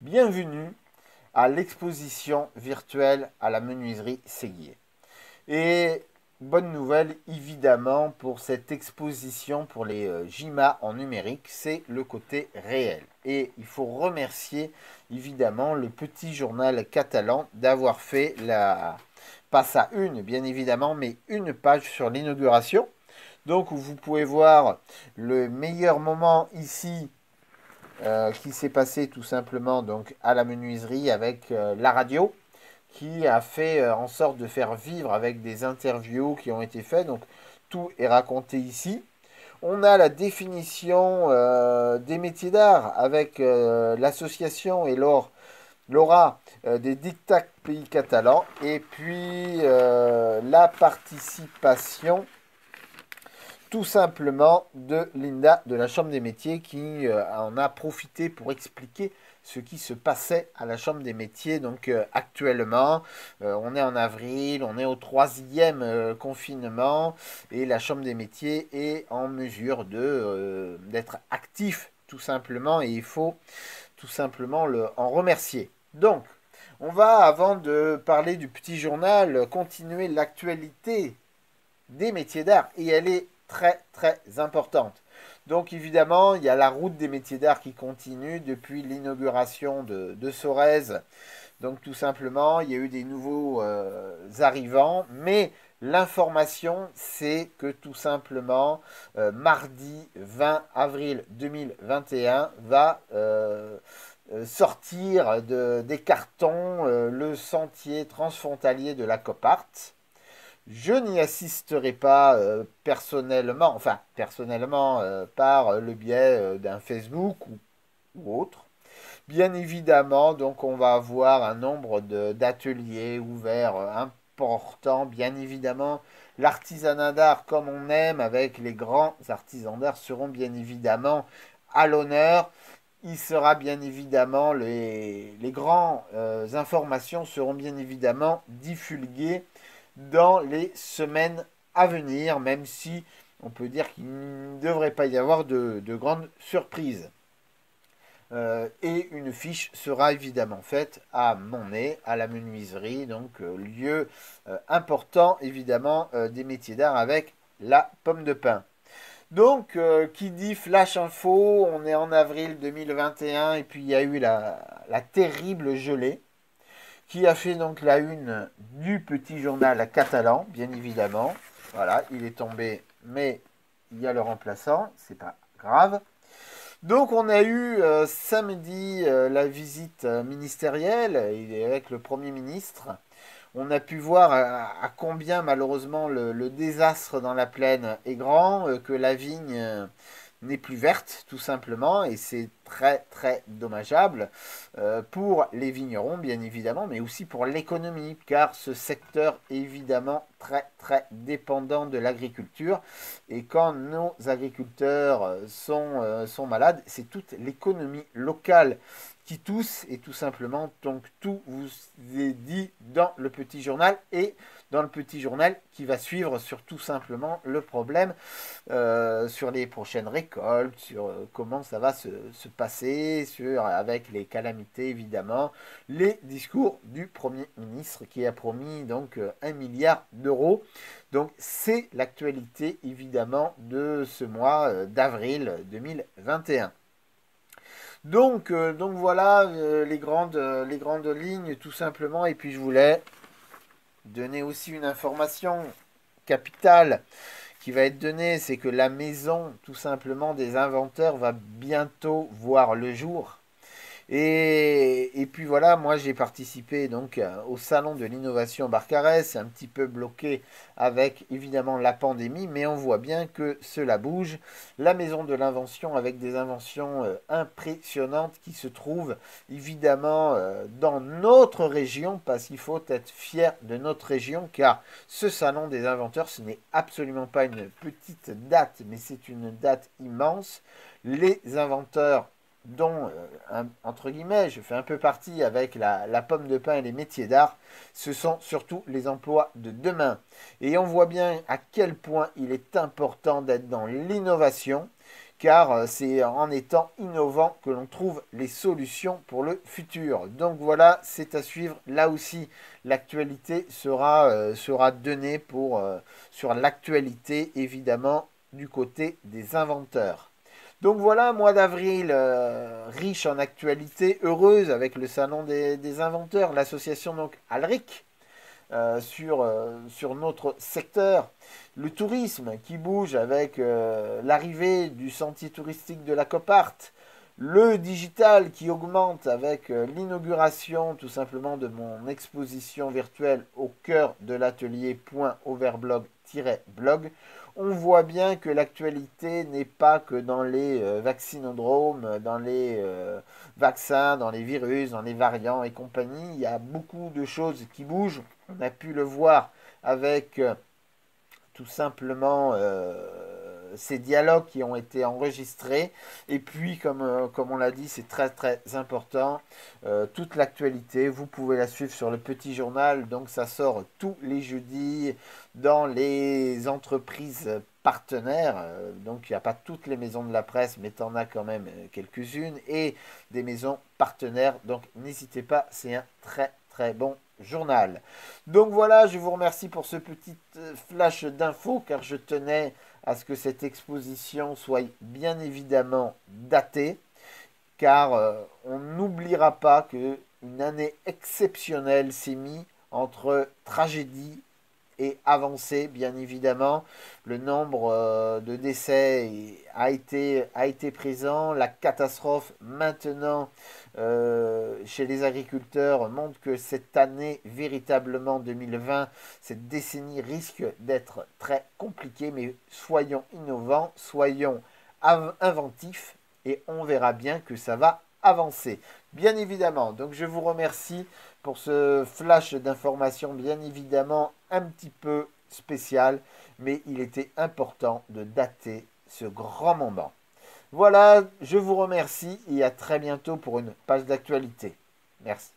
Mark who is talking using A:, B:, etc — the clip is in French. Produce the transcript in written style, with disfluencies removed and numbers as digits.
A: Bienvenue à l'exposition virtuelle à la menuiserie Séguier. Et bonne nouvelle évidemment pour cette exposition pour les JIMA en numérique, c'est le côté réel. Et il faut remercier évidemment le petit journal catalan d'avoir fait pas ça une bien évidemment, mais une page sur l'inauguration. Donc vous pouvez voir le meilleur moment ici qui s'est passé tout simplement donc à la menuiserie avec la radio qui a fait en sorte de faire vivre avec des interviews qui ont été faites. Donc tout est raconté ici. On a la définition des métiers d'art avec l'association et Laura des dictats pays catalans. Et puis la participation tout simplement de Linda de la Chambre des métiers qui en a profité pour expliquer ce qui se passait à la Chambre des métiers. Donc actuellement, on est en avril, on est au troisième confinement et la Chambre des métiers est en mesure d'être actif tout simplement et il faut tout simplement en remercier. Donc, on va, avant de parler du petit journal, continuer l'actualité des métiers d'art et elle est très importante. Donc évidemment, il y a la route des métiers d'art qui continue depuis l'inauguration de Sorèze. Donc tout simplement, il y a eu des nouveaux arrivants, mais l'information, c'est que tout simplement, mardi 20 avril 2021 va sortir des cartons le sentier transfrontalier de la Copart. Je n'y assisterai pas personnellement, enfin personnellement par le biais d'un Facebook ou autre. Bien évidemment, donc on va avoir un nombre d'ateliers ouverts important. Bien évidemment, l'artisanat d'art comme on aime avec les grands artisans d'art seront bien évidemment à l'honneur. Il sera bien évidemment, les grandes informations seront bien évidemment divulguées dans les semaines à venir, même si on peut dire qu'il ne devrait pas y avoir de grandes surprises. Et une fiche sera évidemment faite à Monnet, à la menuiserie, donc lieu important évidemment des métiers d'art avec la pomme de pin. Donc, qui dit Flash Info, on est en avril 2021 et puis il y a eu la terrible gelée qui a fait donc la une du petit journal catalan, bien évidemment. Voilà, il est tombé, mais il y a le remplaçant, c'est pas grave. Donc on a eu samedi la visite ministérielle avec le Premier ministre. On a pu voir à combien malheureusement le désastre dans la plaine est grand, que la vigne n'est plus verte tout simplement et c'est très dommageable pour les vignerons bien évidemment mais aussi pour l'économie car ce secteur est évidemment très dépendant de l'agriculture et quand nos agriculteurs sont malades c'est toute l'économie locale qui tousse et tout simplement donc tout vous est dit dans le petit journal et dans le petit journal qui va suivre sur tout simplement le problème sur les prochaines récoltes, sur comment ça va se passer, avec les calamités évidemment, les discours du Premier ministre qui a promis donc 1 milliard d'euros. Donc c'est l'actualité évidemment de ce mois d'avril 2021. Donc voilà les grandes lignes tout simplement. Et puis je voulais donner aussi une information capitale qui va être donnée, c'est que la maison tout simplement des inventeurs va bientôt voir le jour. Et puis voilà, moi j'ai participé donc au salon de l'innovation Barcarès, un petit peu bloqué avec évidemment la pandémie, mais on voit bien que cela bouge. La maison de l'invention avec des inventions impressionnantes qui se trouvent évidemment dans notre région, parce qu'il faut être fier de notre région, car ce salon des inventeurs, ce n'est absolument pas une petite date, mais c'est une date immense. Les inventeurs dont, entre guillemets, je fais un peu partie avec la pomme de pin et les métiers d'art, ce sont surtout les emplois de demain. Et on voit bien à quel point il est important d'être dans l'innovation, car c'est en étant innovant que l'on trouve les solutions pour le futur. Donc voilà, c'est à suivre. Là aussi, l'actualité sera donnée sur l'actualité, évidemment, du côté des inventeurs. Donc voilà, un mois d'avril riche en actualité, heureuse avec le salon des inventeurs, l'association donc Alric, sur notre secteur. Le tourisme qui bouge avec l'arrivée du sentier touristique de la Copart. Le digital qui augmente avec l'inauguration tout simplement de mon exposition virtuelle au cœur de l'atelier .overblog-blog. On voit bien que l'actualité n'est pas que dans les vaccinodromes, dans les vaccins, dans les virus, dans les variants et compagnie. Il y a beaucoup de choses qui bougent. On a pu le voir avec tout simplement ces dialogues qui ont été enregistrés. Et puis, comme on l'a dit, c'est très très important. Toute l'actualité, vous pouvez la suivre sur le petit journal. Donc, ça sort tous les jeudis dans les entreprises partenaires. Donc, il n'y a pas toutes les maisons de la presse, mais tu en as quand même quelques-unes. Et des maisons partenaires. Donc, n'hésitez pas, c'est un très très bon journal. Donc voilà, je vous remercie pour ce petit flash d'infos car je tenais à ce que cette exposition soit bien évidemment datée car on n'oubliera pas qu'une année exceptionnelle s'est mise entre tragédie et avancée, bien évidemment. Le nombre de décès a été présent. La catastrophe maintenant chez les agriculteurs montre que cette année, véritablement 2020, cette décennie risque d'être très compliquée, mais soyons innovants, soyons inventifs et on verra bien que ça va avancer. Bien évidemment, donc je vous remercie pour ce flash d'informations, bien évidemment un petit peu spécial, mais il était important de dater ce grand moment. Voilà, je vous remercie et à très bientôt pour une page d'actualité. Merci.